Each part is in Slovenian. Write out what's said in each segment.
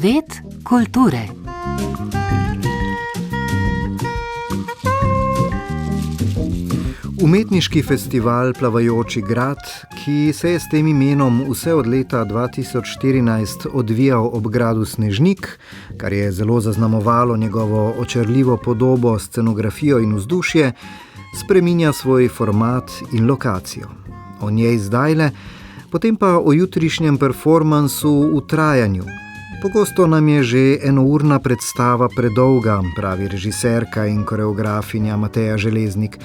Svet kulture. Umetniški festival Plavajoči grad, ki se je s tem imenom vse od leta 2014 odvijal ob gradu Snežnik, kar je zelo zaznamovalo njegovo očarljivo podobo, scenografijo in vzdušje, spreminja svoj format in lokacijo. O njej zdajle, potem pa o jutrišnjem performansu v trajanju. Pogosto nam je že enourna predstava predolga, pravi režiserka in koreografinja Mateja Železnik.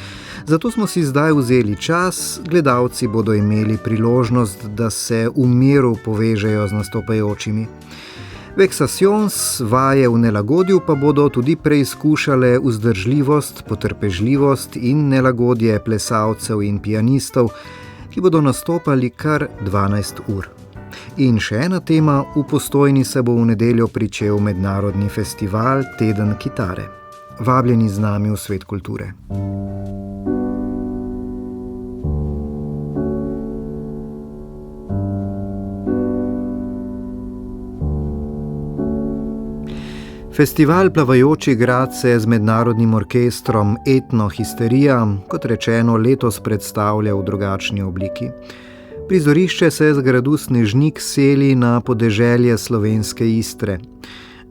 Zato smo si zdaj vzeli čas, gledalci bodo imeli priložnost, da se v miru povežejo z nastopajočimi. Vexations, vaje v nelagodju pa bodo tudi preizkušale vzdržljivost, potrpežljivost in nelagodje plesalcev in pianistov, ki bodo nastopali kar 12 ur. In še ena tema, v Postojni se bo v nedeljo pričel mednarodni festival Teden kitare. Vabljeni z nami v Svet kulture. Festival Plavajoči grad se z mednarodnim orkestrom Etno Histerija, kot rečeno, letos predstavlja v drugačni obliki. Prizorišče se z gradu Snežnik seli na podeželje slovenske Istre.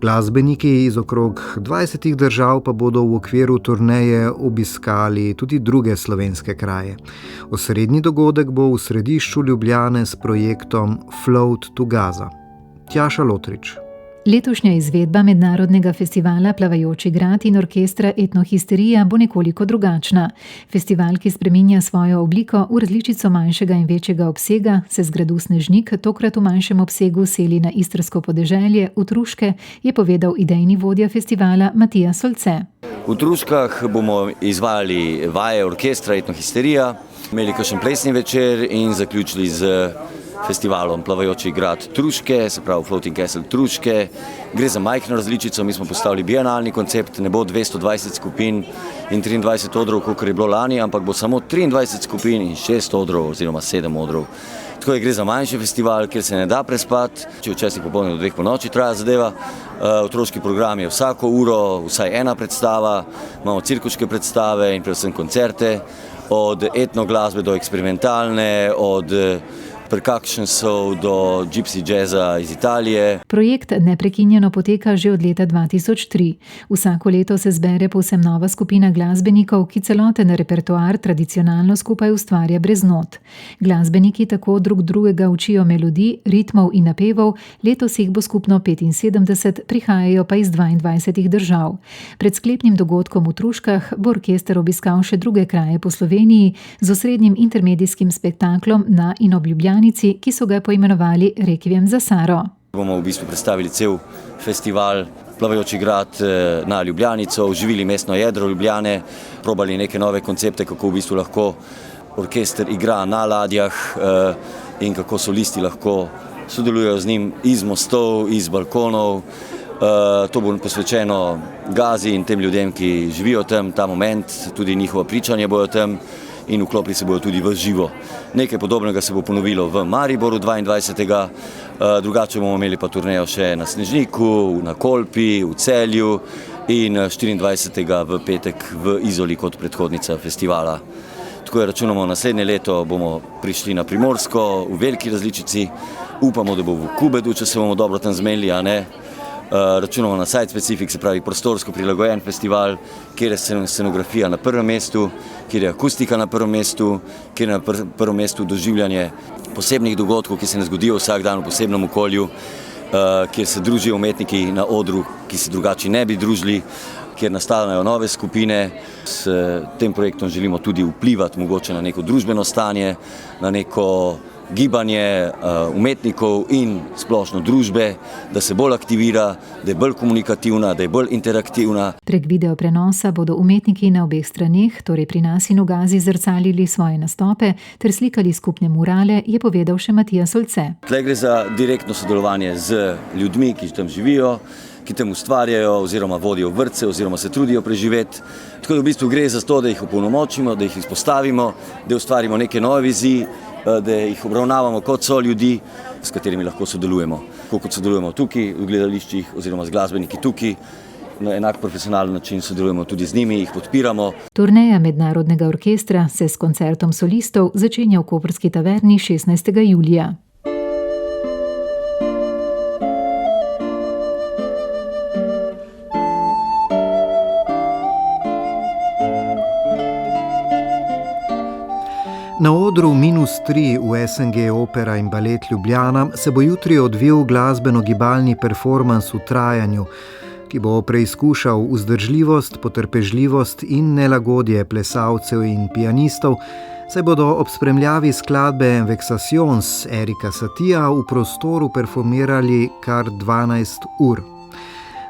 Glasbeniki iz okrog 20 držav pa bodo v okviru turneje obiskali tudi druge slovenske kraje. Osrednji dogodek bo v središču Ljubljane s projektom Float to Gaza. Tjaša Lotrič. Letošnja izvedba mednarodnega festivala Plavajoči grad in orkestra Etno Histerija bo nekoliko drugačna. Festival, ki spreminja svojo obliko v različico manjšega in večjega obsega, se z gradu Snežnik tokrat v manjšem obsegu seli na istrsko podeželje v Truške, je povedal idejni vodja festivala Matija Solce. V Truškah bomo izvajali vaje orkestra Etno Histerija, imeli kakšen plesni večer in zaključili z festivalom Plavajoči grad Truške, se pravi Floating Castle Truške. Gre za majhno različico, mi smo postavili bienalni koncept, ne bo 220 skupin in 23 odrov, kakor je bilo lani, ampak bo samo 23 skupin in 6 odrov oziroma 7 odrov. Tako je, gre za manjši festival, kjer se ne da prespati, če včasih popoldne do 2 ponoči traja zadeva. Otroški program je vsako uro, vsaj ena predstava, imamo cirkuške predstave in predvsem koncerte, od etno glasbe do eksperimentalne, od percussionsov do gypsy jazza iz Italije. Projekt neprekinjeno poteka že od leta 2003. Vsako leto se zbere povsem nova skupina glasbenikov, ki celoten repertoar tradicionalno skupaj ustvarja brez not. Glasbeniki tako drug drugega učijo melodij, ritmov in napevov, letos jih bo skupno 75, prihajajo pa iz 22 držav. Pred sklepnim dogodkom v Truškah bo orkester obiskal še druge kraje po Sloveniji z osrednjim intermedijskim spektaklom na in ob Ljubljani, ki so ga poimenovali Rekviem za Saro. Bomo v bistvu predstavili cel festival Plavajoči grad na Ljubljanico, oživili mestno jedro Ljubljane, probali neke nove koncepte, kako v bistvu lahko orkester igra na ladjah in kako solisti lahko sodelujejo z njim iz mostov, iz balkonov. To bo posvečeno Gazi in tem ljudem, ki živijo tam ta moment, tudi njihovo pričanje bojo tam in vklopili se bodo tudi v živo. Nekaj podobnega se bo ponovilo v Mariboru 22. Drugače bomo imeli pa turnejo še na Snežniku, na Kolpi, v Celju in 24. v petek v Izoli kot predhodnica festivala. Tako je, računamo, naslednje leto bomo prišli na Primorsko v veliki različici, upamo, da bo v Kubedu, če se bomo dobro tam zmenili, a ne. Računamo na site specific, se pravi prostorsko prilagojen festival, kjer je scenografija na prvem mestu, kjer je akustika na prvem mestu, kjer je na prvem mestu doživljanje posebnih dogodkov, ki se ne zgodijo vsak dan v posebnem okolju, kjer se družijo umetniki na odru, ki se drugače ne bi družili, kjer nastajajo nove skupine. S tem projektom želimo tudi vplivati mogoče na neko družbeno stanje, na neko gibanje umetnikov in splošno družbe, da se bolj aktivira, da je bolj komunikativna, da je bolj interaktivna. Prek video prenosa bodo umetniki na obeh straneh, torej pri nas in v Gazi, zrcalili svoje nastope ter slikali skupne murale, je povedal še Matija Solce. Tle gre za direktno sodelovanje z ljudmi, ki tam živijo, ki tam ustvarjajo oziroma vodijo vrtce oziroma se trudijo preživeti. Tako da v bistvu gre za to, da jih opolnomočimo, da jih izpostavimo, da ustvarimo neke nove vizije, da jih obravnavamo kot so ljudi, s katerimi lahko sodelujemo. tako kot sodelujemo tukaj v gledališčih oziroma z glasbeniki tukaj. Na enak profesionalen način sodelujemo tudi z njimi, jih podpiramo. Turneja Mednarodnega orkestra se s koncertom solistov začenja v Koprski taverni 16. julija. Na odru -3 v SNG Opera in Balet Ljubljana se bo jutri odvil glasbeno-gibalni performans v trajanju, ki bo preizkušal vzdržljivost, potrpežljivost in nelagodje plesalcev in pianistov, saj bodo ob spremljavi skladbe Vexations Erika Satia v prostoru performirali kar 12 ur.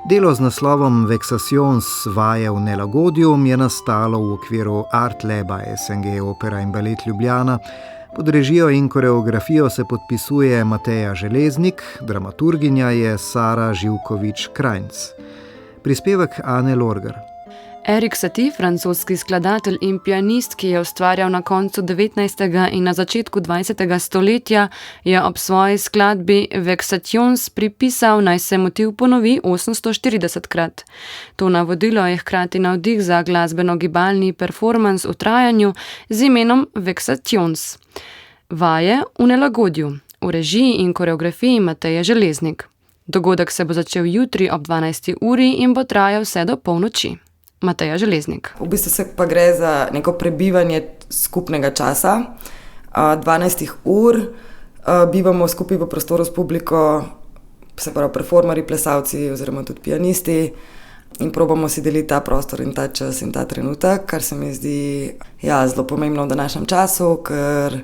Delo z naslovom Vexations vaje v nelagodju je nastalo v okviru Art Laba SNG Opera in Balet Ljubljana. Pod režijo in koreografijo se podpisuje Mateja Železnik, dramaturginja je Sara Živkovič-Krajnc. Prispevek Ane Lorgar. Erik Satie, francoski skladatelj in pianist, ki je ustvarjal na koncu 19. in na začetku 20. stoletja, je ob svoji skladbi Vexations pripisal, naj se motiv ponovi 840krat. To navodilo je hkrati navdih za glasbeno-gibalni performans v trajanju z imenom Vexations. Vaje v nelagodju, v režiji in koreografiji Mateje Železnik. Dogodek se bo začel jutri ob 12. uri in bo trajal vse do polnoči. Mateja Železnik. V bistvu se pa gre za neko prebivanje skupnega časa, 12 ur, bivamo skupaj v prostoru s publiko, se pravi performerji, plesalci oziroma tudi pianisti in probamo si deliti ta prostor in ta čas in ta trenutek, kar se mi zdi zelo pomembno v današnjem času, ker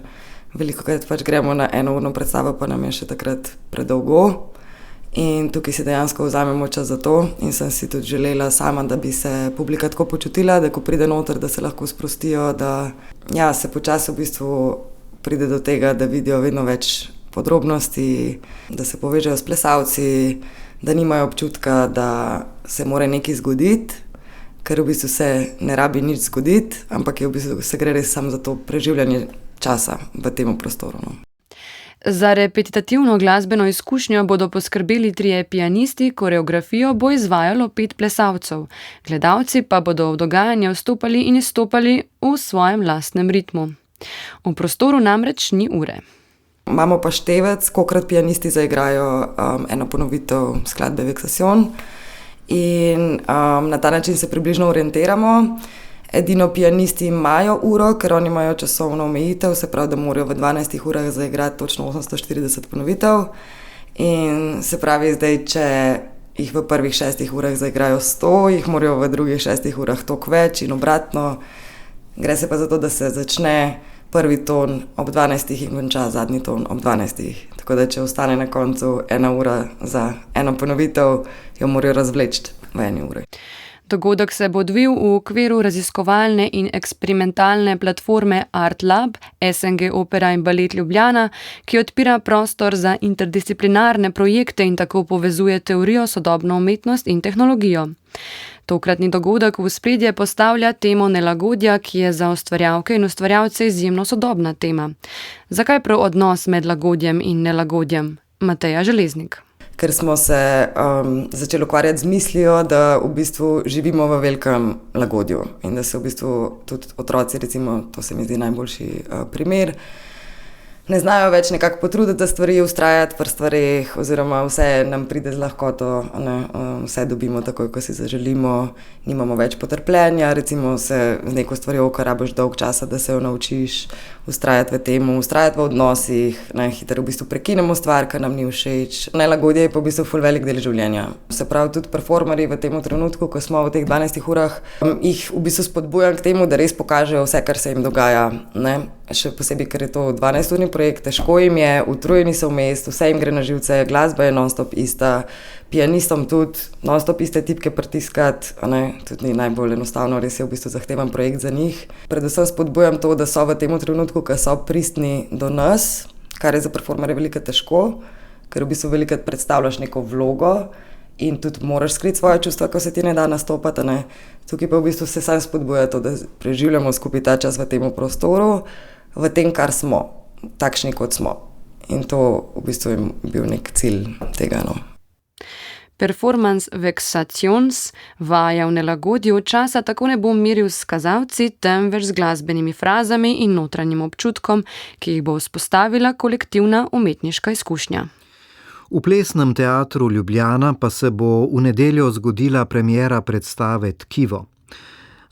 velikokrat pač gremo na enourno predstavo, pa nam je še takrat predolgo. In tukaj si dejansko vzamemo čas za to in sem si tudi želela sama, da bi se publika tako počutila, da ko pride noter, da se lahko sprostijo, da se počasi v bistvu pride do tega, da vidijo vedno več podrobnosti, da se povežejo s plesalci, da nimajo občutka, da se mora nekaj zgoditi, ker v bistvu se ne rabi nič zgoditi, ampak je v bistvu se gre res samo za to preživljanje časa v tem prostoru. Za repetitivno glasbeno izkušnjo bodo poskrbeli 3 pianisti, koreografijo bo izvajalo 5 plesalcev. Gledalci pa bodo v dogajanje vstopali in izstopali v svojem lastnem ritmu. V prostoru namreč ni ure. Imamo pa števec, kolikrat pianisti zaigrajo eno ponovitev skladbe Vexations in na ta način se približno orientiramo. Edino pianisti imajo uro, ker oni imajo časovno omejitev, se pravi, da morajo v 12 urah zaigrati točno 840 ponovitev. In se pravi, zdaj, če jih v prvih 6 urah zaigrajo 100, jih morajo v drugih 6 urah toliko več in obratno. Gre se pa za to, da se začne prvi ton ob 12 in konča zadnji ton ob 12. Tako da, če ostane na koncu 1 ura za eno ponovitev, jo morajo razvleči v 1 uri. Dogodek se bo odvil v okviru raziskovalne in eksperimentalne platforme Art Lab SNG Opera in Balet Ljubljana, ki odpira prostor za interdisciplinarne projekte in tako povezuje teorijo, sodobno umetnost in tehnologijo. Tokratni dogodek v ospredje postavlja temo nelagodja, ki je za ustvarjalke in ustvarjalce izjemno sodobna tema. Zakaj prav odnos med lagodjem in nelagodjem? Mateja Železnik. Ker smo se začeli ukvarjati z mislijo, da v bistvu živimo v velikem lagodju in da se v bistvu tudi otroci, recimo, to se mi zdi najboljši primer, ne znajo več nekako potruditi za stvari, vztrajati pri stvareh oziroma vse nam pride z lahkoto, vse dobimo takoj, ko si zaželimo, nimamo več potrpljenja, recimo se z neko stvarjo, ko rabiš dolg časa, da se jo naučiš, vztrajati v temu, vztrajati v odnosih, hitro v bistvu prekinemo stvar, kar nam ni všeč. Nelagodje je pa v bistvu ful velik del življenja. Se pravi, tudi performerji v tem trenutku, ko smo v teh 12 urah, jih v bistvu spodbujam k temu, da res pokažejo vse, kar se jim dogaja, ne? Še posebej, ker je to 12-urni projekt, težko jim je, utrujeni so v mestu, vse jim gre na živce, glasba je non-stop ista, pianistom tudi non-stop iste tipke pritiskati, tudi ni najbolj enostavno, res je v bistvu zahteven projekt za njih. Predvsem spodbujam to, da so v tem trenutku, ko so pristni do nas, kar je za performerje veliko težko, ker v bistvu velikokrat predstavljaš neko vlogo in tudi moraš skriti svoje čustva, ko se ti ne da nastopati. Tukaj pa v bistvu se sam spodbuja to, da preživljamo skupaj ta čas v tem prostoru, v tem, kar smo, takšni kot smo. in to v bistvu je bil nek cilj tega. No. Performance Vexations, vaja v nelagodju, časa tako ne bo meril s kazalci, temveč z glasbenimi frazami in notranjim občutkom, ki jih bo vzpostavila kolektivna umetniška izkušnja. V Plesnem teatru Ljubljana pa se bo v nedeljo zgodila premiera predstave Tkivo.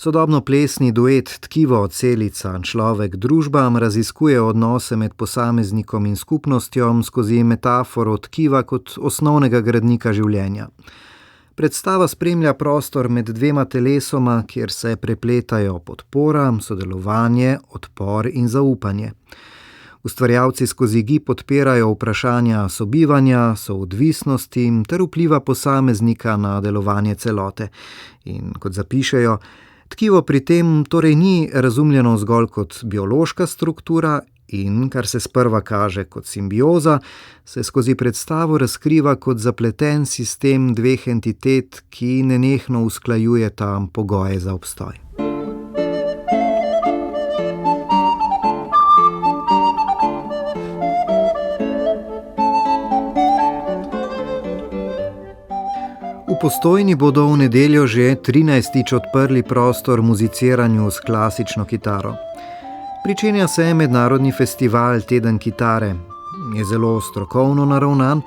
Sodobno plesni duet Tkivo, celica, človek, družba raziskuje odnose med posameznikom in skupnostjo skozi metaforo tkiva kot osnovnega gradnika življenja. Predstava spremlja prostor med dvema telesoma, kjer se prepletajo podpora, sodelovanje, odpor in zaupanje. Ustvarjalci skozi gib podpirajo vprašanja sobivanja, soodvisnosti ter vpliva posameznika na delovanje celote. In kot zapišejo, tkivo pri tem torej ni razumljeno zgolj kot biološka struktura in, kar se sprva kaže kot simbioza, se skozi predstavo razkriva kot zapleten sistem dveh entitet, ki nenehno usklajujeta pogoje za obstoj. V Postojni bodo v nedeljo že 13. odprli prostor muziciranju s klasično kitaro. Pričenja se mednarodni festival Teden kitare. Je zelo strokovno naravnan,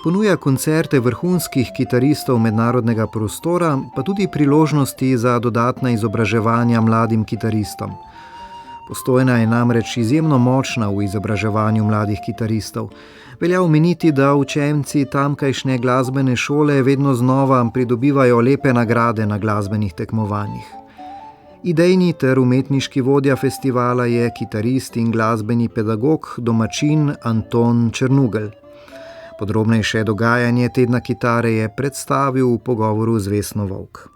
ponuja koncerte vrhunskih kitaristov mednarodnega prostora, pa tudi priložnosti za dodatna izobraževanja mladim kitaristom. Postojna je namreč izjemno močna v izobraževanju mladih kitaristov. Velja omeniti, da učenci tamkajšnje glasbene šole vedno znova pridobivajo lepe nagrade na glasbenih tekmovanjih. Idejni ter umetniški vodja festivala je kitarist in glasbeni pedagog, domačin Anton Črnugel. Podrobnejše dogajanje Tedna kitare je predstavil v pogovoru z Vesno Volk.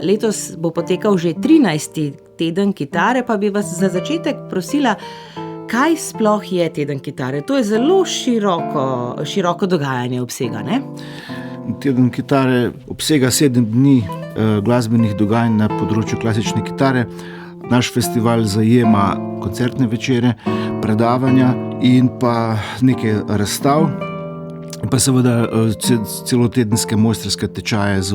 Letos bo potekal že 13. Teden kitare, pa bi vas za začetek prosila, kaj sploh je Teden kitare? To je zelo široko dogajanje obsega, ne? Teden kitare obsega 7 dni glasbenih dogajanj na področju klasične kitare. Naš festival zajema koncertne večere, predavanja in pa nekaj razstav, pa seveda celotedenske mojstrske tečaje z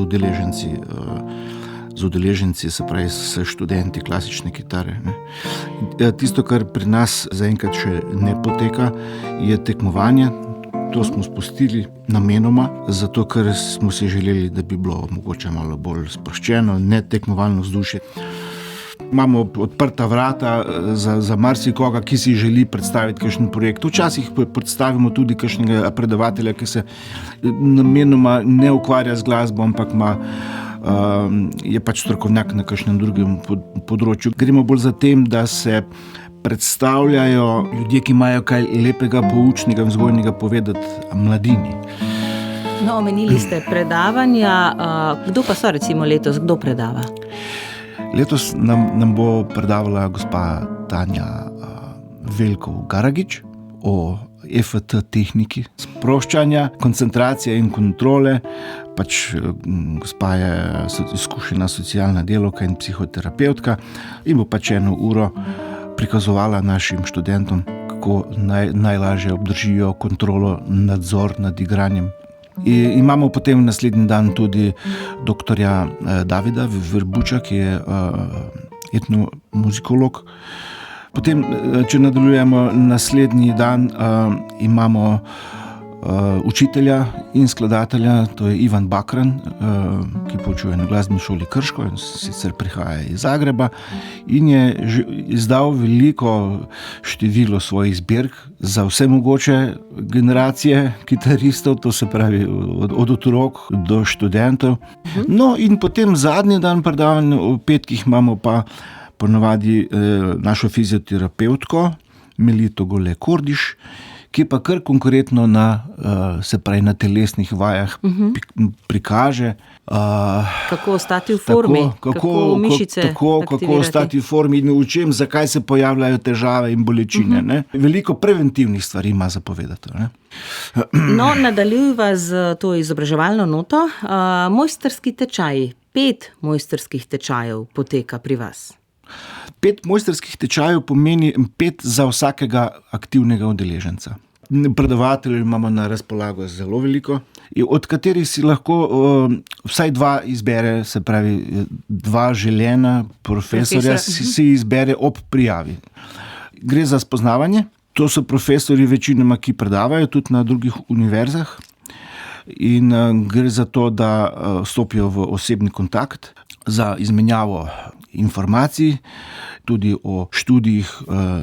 udeleženci, se pravi s študenti klasične kitare. Ne. Tisto, kar pri nas zaenkrat še ne poteka, je tekmovanje. To smo spustili namenoma, zato ker smo si želeli, da bi bilo mogoče malo bolj sproščeno, ne tekmovalno vzdušje. Imamo odprta vrata za marsikoga, ki si želi predstaviti kakšen projekt. Včasih predstavimo tudi kakšnega predavatelja, ki se namenoma ne ukvarja z glasbo, ampak je pač strokovnjak na kakšnem drugem področju. Gremo bolj za tem, da se predstavljajo ljudje, ki imajo kaj lepega, poučnega, vzgojnega povedati mladini. No, omenili ste predavanja. Kdo pa so recimo letos, kdo predava? Letos nam bo predavala gospa Tanja Veljkov Garagič o EFT tehniki sproščanja, koncentracije in kontrole. Pač gospa je izkušena socialna delavka in psihoterapevtka in bo pač 1 uro prikazovala našim študentom, kako najlažje obdržijo kontrolo, nadzor nad igranjem. Imamo potem naslednji dan tudi doktorja Davida Verbuča, ki je etnomuzikolog. Potem, če nadaljujemo, naslednji dan imamo učitelja in skladatelja, to je Ivan Bakran, ki poučuje na glasbeni šoli Krško in sicer prihaja iz Zagreba in je izdal veliko število svojih zbirk za vse mogoče generacije kitaristov, to se pravi od otrok do študentov. No in potem zadnji dan predavanja, v petkih imamo pa ponavadi našo fizioterapevtko Melito Gole Kordiš, ki pa kar konkretno na telesnih vajah prikaže. Kako ostati v formi, kako mišice kako ostati v formi in v čem, zakaj se pojavljajo težave in bolečine. Ne? Veliko preventivnih stvari ima za povedati. Ne? No, nadaljujva z to izobraževalno noto. Mojstrski tečaji, 5 mojstrskih tečajev poteka pri vas. 5 mojstrskih tečajev pomeni 5 za vsakega aktivnega udeleženca. Predavateljev imamo na razpolago zelo veliko, od katerih si lahko vsaj 2 izbere, se pravi 2 želena profesorja si izbere ob prijavi. Gre za spoznavanje, to so profesorji večinoma, ki predavajo tudi na drugih univerzah in gre za to, da stopijo v osebni kontakt za izmenjavo informacij, tudi o študijih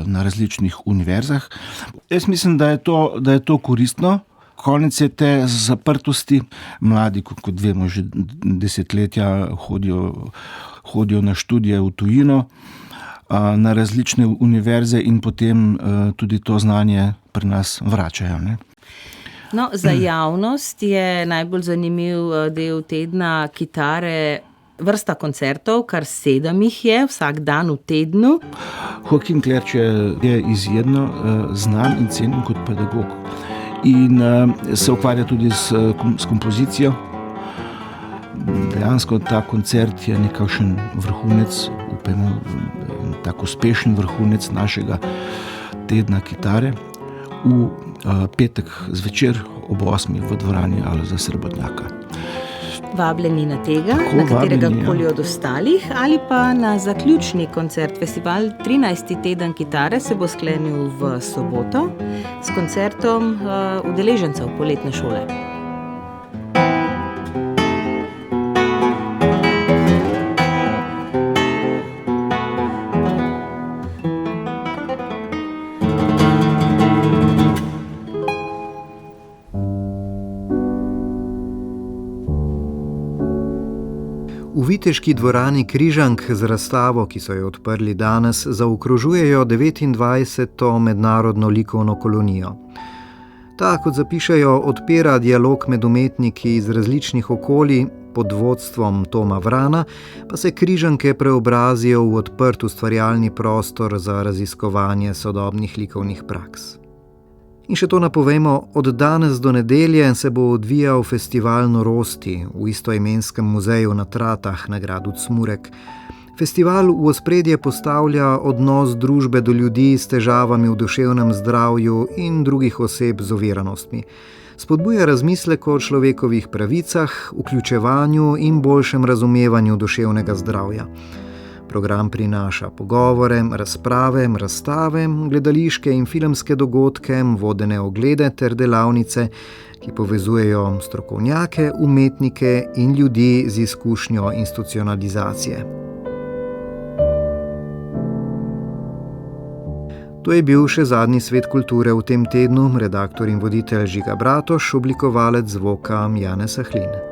na različnih univerzah. Jaz mislim, da je to koristno. Konec je te zaprtosti. Mladi, kot vemo, že desetletja hodijo na študije v tujino, na različne univerze in potem tudi to znanje pri nas vračajo. Ne? No, za javnost je najbolj zanimiv del tedna kitare vrsta koncertov, kar 7 jih je, vsak dan v tednu. Joaquin Clerc je izjemno znan in cenjen kot pedagog in se ukvarja tudi s kompozicijo. Dejansko ta koncert je nekakšen vrhunec, upajmo, tako uspešen vrhunec našega tedna kitare v petek zvečer ob 8 v dvorani Alojza Srebotnjaka. Vabljeni na tega, na katerega koli od ostalih, ali pa na zaključni koncert. Festival 13. teden kitare se bo sklenil v soboto s koncertom udeležencev poletne šole. V viteški dvorani Križank z razstavo, ki so jo odprli danes, zaokrožujejo 29. mednarodno likovno kolonijo. Ta, kot zapišejo, odpira dialog med umetniki iz različnih okolij, pod vodstvom Toma Vrana pa se Križanke preobrazijo v odprt ustvarjalni prostor za raziskovanje sodobnih likovnih praks. In še to napovemo, od danes do nedelje se bo odvijal festival Norosti v istoimenskem muzeju na Tratah na gradu Cmurek. Festival v ospredje postavlja odnos družbe do ljudi s težavami v duševnem zdravju in drugih oseb z oviranostmi. Spodbuja razmislek o človekovih pravicah, vključevanju in boljšem razumevanju duševnega zdravja. Program prinaša pogovore, razprave, razstave, gledališke in filmske dogodke, vodene oglede ter delavnice, ki povezujejo strokovnjake, umetnike in ljudi z izkušnjo institucionalizacije. To je bil še zadnji Svet kulture v tem tednu, redaktor in voditelj Žiga Bratoš, oblikovalec zvoka Janez Ahlin.